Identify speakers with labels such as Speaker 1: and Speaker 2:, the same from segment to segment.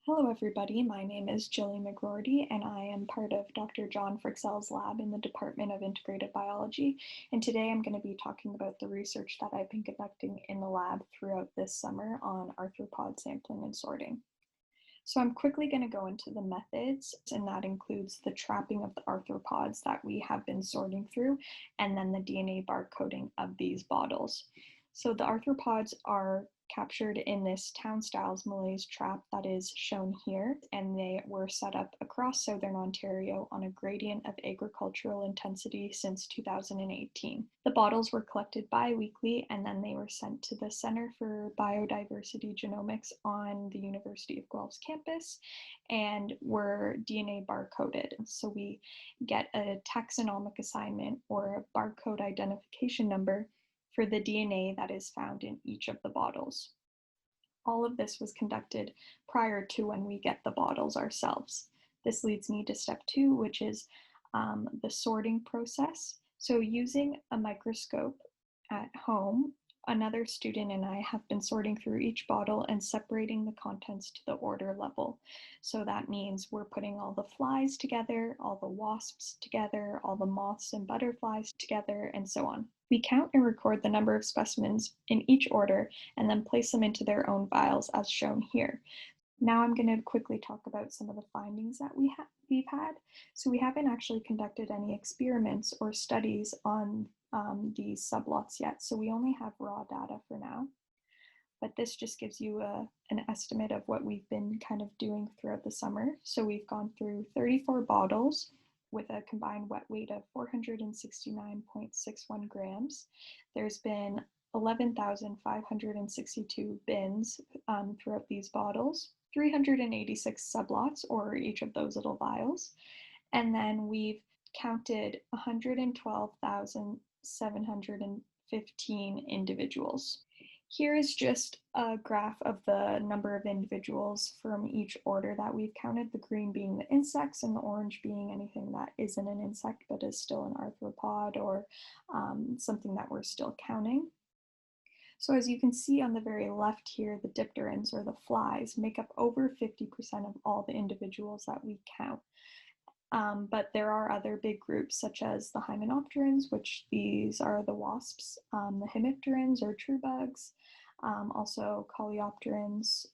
Speaker 1: Hello everybody, my name is Jillian McGroarty and I am part of Dr. John Fryxell's lab in the Department of Integrative Biology, and today I'm going to be talking about the research that I've been conducting in the lab throughout this summer on arthropod sampling and sorting. So I'm quickly going to go into the methods, and that includes the trapping of the arthropods that we have been sorting through, and then the DNA barcoding of these bottles. So the arthropods are captured in this town styles Malaise trap that is shown here, and they were set up across southern Ontario on a gradient of agricultural intensity since 2018. The bottles were collected bi-weekly and then they were sent to the Center for Biodiversity Genomics on the University of Guelph's campus and were DNA barcoded. So we get a taxonomic assignment or a barcode identification number for the DNA that is found in each of the bottles. All of this was conducted prior to when we get the bottles ourselves. This leads me to step 2, which is the sorting process. So using a microscope at home, another student and I have been sorting through each bottle and separating the contents to the order level. So that means we're putting all the flies together, all the wasps together, all the moths and butterflies together, and so on. We count and record the number of specimens in each order and then place them into their own vials as shown here. Now I'm going to quickly talk about some of the findings that we've had. So we haven't actually conducted any experiments or studies on these sublots yet, so we only have raw data for now. But this just gives you an estimate of what we've been kind of doing throughout the summer. So we've gone through 34 bottles with a combined wet weight of 469.61 grams. There's been 11,562 bins throughout these bottles, 386 sublots, or each of those little vials. And then we've counted 112,715 individuals. Here is just a graph of the number of individuals from each order that we've counted, the green being the insects and the orange being anything that isn't an insect but is still an arthropod or something that we're still counting. So as you can see on the very left here, the dipterans or the flies make up over 50% of all the individuals that we count. But there are other big groups such as the hymenopterans, which these are the wasps, the hemipterans or true bugs, also coleopterans,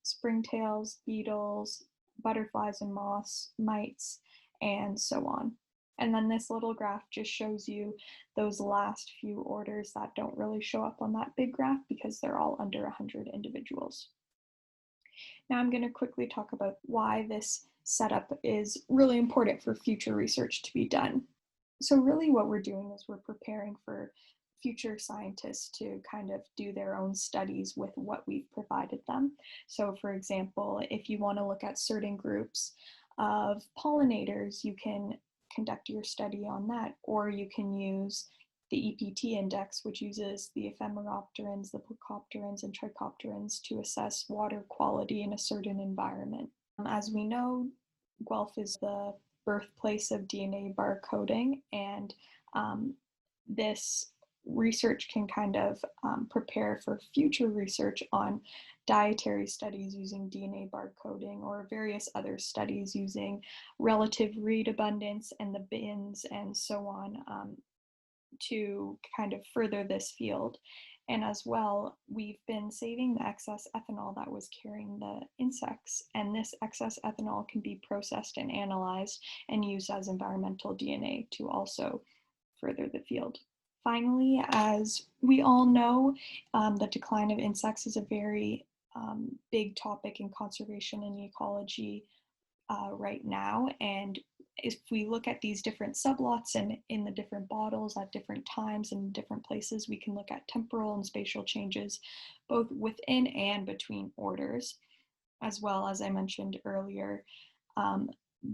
Speaker 1: springtails, beetles, butterflies and moths, mites, and so on. And then this little graph just shows you those last few orders that don't really show up on that big graph because they're all under 100 individuals. Now I'm going to quickly talk about why this setup is really important for future research to be done. So really what we're doing is we're preparing for future scientists to kind of do their own studies with what we've provided them. So for example, if you want to look at certain groups of pollinators, you can conduct your study on that, or you can use the EPT index, which uses the ephemeropterans, the plecopterans, and trichopterans to assess water quality in a certain environment. As we know, Guelph is the birthplace of DNA barcoding, and this research can kind of prepare for future research on dietary studies using DNA barcoding or various other studies using relative read abundance and the bins and so on to kind of further this field. And as well, we've been saving the excess ethanol that was carrying the insects, and this excess ethanol can be processed and analyzed and used as environmental DNA to also further the field. Finally, as we all know, the decline of insects is a very big topic in conservation and ecology right now, and if we look at these different sublots and in the different bottles at different times and different places, we can look at temporal and spatial changes both within and between orders. As well, as I mentioned earlier,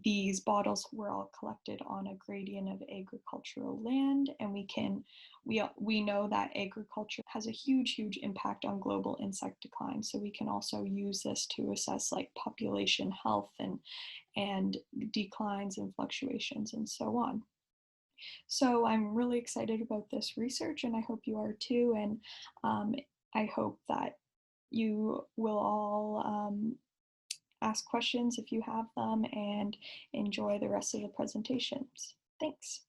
Speaker 1: these bottles were all collected on a gradient of agricultural land, and we know that agriculture has a huge impact on global insect decline, so we can also use this to assess like population health and declines and fluctuations and so on. So I'm really excited about this research, and I hope you are too, and I hope that you will all ask questions if you have them, and enjoy the rest of the presentations. Thanks.